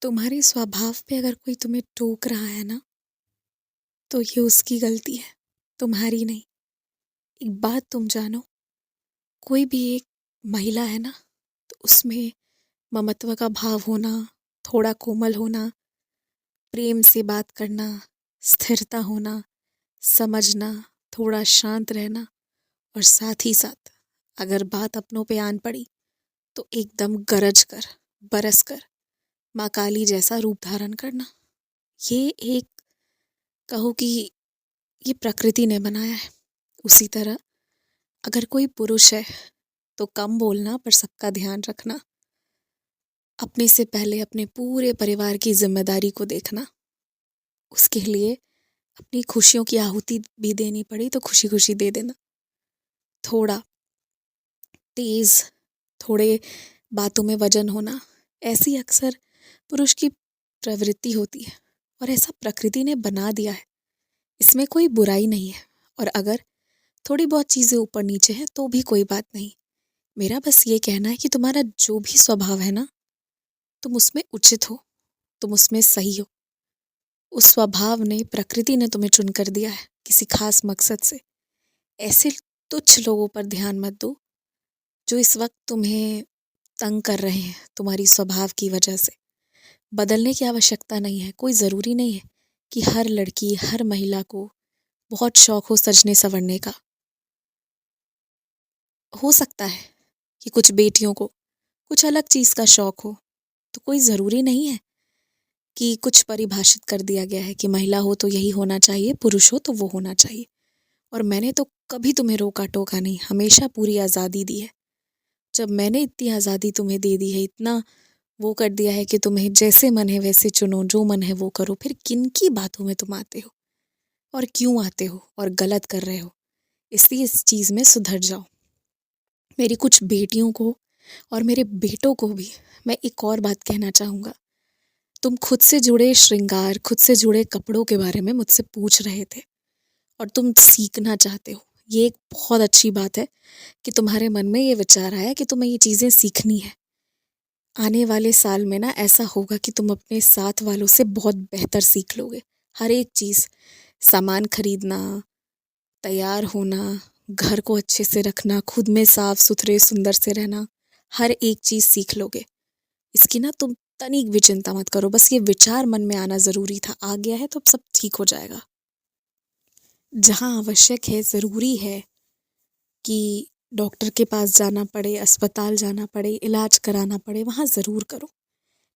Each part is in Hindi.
तुम्हारे स्वभाव पे अगर कोई तुम्हें टोक रहा है ना, तो ये उसकी गलती है, तुम्हारी नहीं। एक बात तुम जानो, कोई भी एक महिला है ना, तो उसमें ममत्व का भाव होना, थोड़ा कोमल होना, प्रेम से बात करना, स्थिरता होना, समझना, थोड़ा शांत रहना और साथ ही साथ अगर बात अपनों पे आन पड़ी तो एकदम गरज कर, बरस कर, माँ काली जैसा रूप धारण करना। ये एक कहो कि ये प्रकृति ने बनाया है। उसी तरह अगर कोई पुरुष है तो कम बोलना पर सबका ध्यान रखना, अपने से पहले अपने पूरे परिवार की जिम्मेदारी को देखना, उसके लिए अपनी खुशियों की आहुति भी देनी पड़ी तो खुशी खुशी दे देना। थोड़ा तेज, थोड़े बातों में वजन होना, ऐसी अक्सर पुरुष की प्रवृत्ति होती है और ऐसा प्रकृति ने बना दिया है। इसमें कोई बुराई नहीं है और अगर थोड़ी बहुत चीज़ें ऊपर नीचे हैं तो भी कोई बात नहीं। मेरा बस ये कहना है कि तुम्हारा जो भी स्वभाव है ना, तुम उसमें उचित हो, तुम उसमें सही हो। उस स्वभाव ने, प्रकृति ने तुम्हें चुन कर दिया है किसी खास मकसद से। ऐसे तुच्छ लोगों पर ध्यान मत दो जो इस वक्त तुम्हें तंग कर रहे हैं तुम्हारी स्वभाव की वजह से। बदलने की आवश्यकता नहीं है। कोई ज़रूरी नहीं है कि हर लड़की, हर महिला को बहुत शौक हो सजने संवरने का। हो सकता है कि कुछ बेटियों को कुछ अलग चीज़ का शौक हो, तो कोई ज़रूरी नहीं है कि कुछ परिभाषित कर दिया गया है कि महिला हो तो यही होना चाहिए, पुरुष हो तो वो होना चाहिए। और मैंने तो कभी तुम्हें रोका टोका नहीं, हमेशा पूरी आज़ादी दी है। जब मैंने इतनी आज़ादी तुम्हें दे दी है, इतना वो कर दिया है कि तुम्हें जैसे मन है वैसे चुनो, जो मन है वो करो, फिर किन की बातों में तुम आते हो और क्यों आते हो और गलत कर रहे हो? इसलिए इस चीज़ में सुधर जाओ। मेरी कुछ बेटियों को और मेरे बेटों को भी मैं एक और बात कहना चाहूँगा। तुम खुद से जुड़े श्रृंगार, खुद से जुड़े कपड़ों के बारे में मुझसे पूछ रहे थे और तुम सीखना चाहते हो। ये एक बहुत अच्छी बात है कि तुम्हारे मन में ये विचार आया कि तुम्हें ये चीज़ें सीखनी है। आने वाले साल में ना ऐसा होगा कि तुम अपने साथ वालों से बहुत बेहतर सीख लोगे। हर एक चीज़, सामान खरीदना, तैयार होना, घर को अच्छे से रखना, खुद में साफ सुथरे सुंदर से रहना, हर एक चीज़ सीख लोगे। इसकी ना तुम तनिक भी चिंता मत करो, बस ये विचार मन में आना ज़रूरी था, आ गया है तो अब सब ठीक हो जाएगा। जहाँ आवश्यक है, ज़रूरी है कि डॉक्टर के पास जाना पड़े, अस्पताल जाना पड़े, इलाज कराना पड़े, वहाँ ज़रूर करो।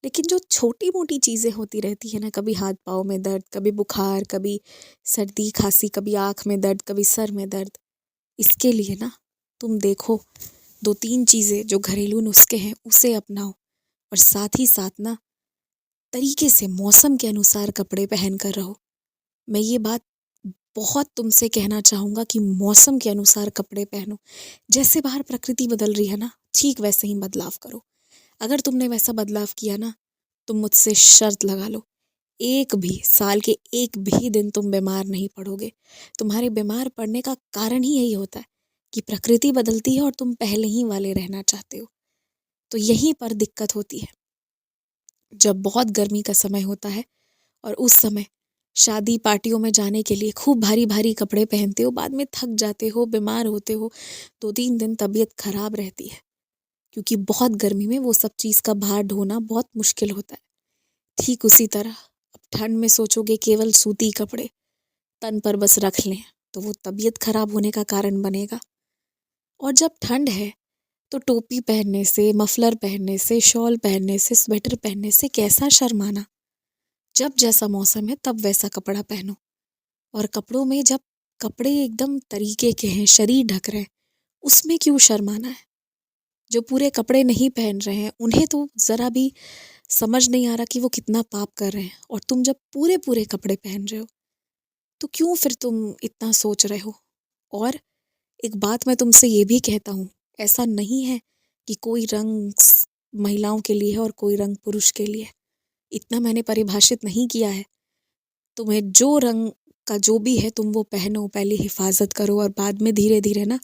लेकिन जो छोटी मोटी चीज़ें होती रहती है ना, कभी हाथ पाँव में दर्द, कभी बुखार, कभी सर्दी खांसी, कभी आँख में दर्द, कभी सर में दर्द, इसके लिए ना तुम देखो 2-3 चीज़ें जो घरेलू नुस्खे हैं उसे अपनाओ और साथ ही साथ ना तरीके से मौसम के अनुसार कपड़े पहन कर रहो। मैं ये बात बहुत तुमसे कहना चाहूँगा कि मौसम के अनुसार कपड़े पहनो। जैसे बाहर प्रकृति बदल रही है ना, ठीक वैसे ही बदलाव करो। अगर तुमने वैसा बदलाव किया ना, तुम मुझसे शर्त लगा लो, एक भी साल के एक भी दिन तुम बीमार नहीं पड़ोगे। तुम्हारे बीमार पड़ने का कारण ही यही होता है कि प्रकृति बदलती है और तुम पहले ही वाले रहना चाहते हो। तो यहीं पर दिक्कत होती है। जब बहुत गर्मी का समय होता है और उस समय शादी पार्टियों में जाने के लिए खूब भारी भारी कपड़े पहनते हो, बाद में थक जाते हो, बीमार होते हो, 2-3 दिन तबीयत खराब रहती है क्योंकि बहुत गर्मी में वो सब चीज़ का भार ढोना बहुत मुश्किल होता है। ठीक उसी तरह अब ठंड में सोचोगे केवल सूती कपड़े तन पर बस रख लें तो वो तबीयत खराब होने का कारण बनेगा। और जब ठंड है तो टोपी पहनने से, मफलर पहनने से, शॉल पहनने से, स्वेटर पहनने से कैसा शर्माना। जब जैसा मौसम है तब वैसा कपड़ा पहनो। और कपड़ों में जब कपड़े एकदम तरीके के हैं, शरीर ढक रहे हैं, उसमें क्यों शर्माना है। जो पूरे कपड़े नहीं पहन रहे हैं उन्हें तो ज़रा भी समझ नहीं आ रहा कि वो कितना पाप कर रहे हैं, और तुम जब पूरे पूरे कपड़े पहन रहे हो तो क्यों फिर तुम इतना सोच रहे हो। और एक बात मैं तुमसे ये भी कहता हूँ, ऐसा नहीं है कि कोई रंग महिलाओं के लिए है और कोई रंग पुरुष के लिए। इतना मैंने परिभाषित नहीं किया है। तुम्हें जो रंग का जो भी है तुम वो पहनो, पहले हिफाजत करो और बाद में धीरे धीरे ना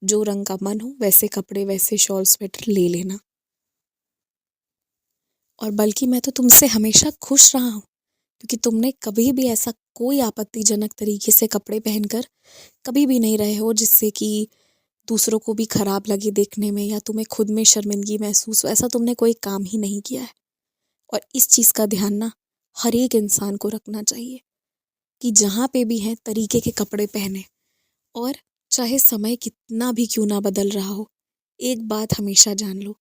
जो रंग का मन हो वैसे कपड़े, वैसे शॉल, स्वेटर ले लेना। और बल्कि मैं तो तुमसे हमेशा खुश रहा हूँ, क्योंकि तुमने कभी भी ऐसा कोई आपत्तिजनक तरीके से कपड़े पहनकर कभी भी नहीं रहे हो जिससे कि दूसरों को भी खराब लगे देखने में या तुम्हें खुद में शर्मिंदगी महसूस हो। ऐसा तुमने कोई काम ही नहीं किया है। और इस चीज़ का ध्यान ना हर एक इंसान को रखना चाहिए कि जहाँ पे भी है तरीके के कपड़े पहने। और चाहे समय कितना भी क्यों ना बदल रहा हो, एक बात हमेशा जान लो,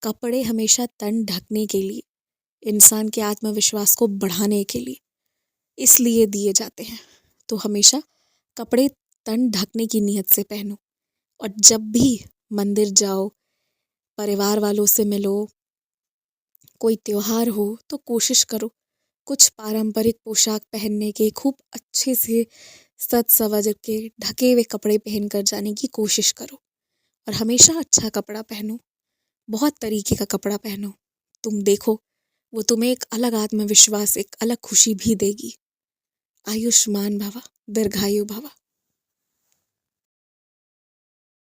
कपड़े हमेशा तन ढकने के लिए, इंसान के आत्मविश्वास को बढ़ाने के लिए इसलिए दिए जाते हैं। तो हमेशा कपड़े तन ढकने की नीयत से पहनो। और जब भी मंदिर जाओ, परिवार वालों से मिलो, कोई त्योहार हो, तो कोशिश करो कुछ पारंपरिक पोशाक पहनने के, खूब अच्छे से सज सवज के ढके हुए कपड़े पहनकर जाने की कोशिश करो। और हमेशा अच्छा कपड़ा पहनो, बहुत तरीके का कपड़ा पहनो। तुम देखो, वो तुम्हें एक अलग आत्मविश्वास, एक अलग खुशी भी देगी। आयुष्मान भवा, दीर्घायु भवा।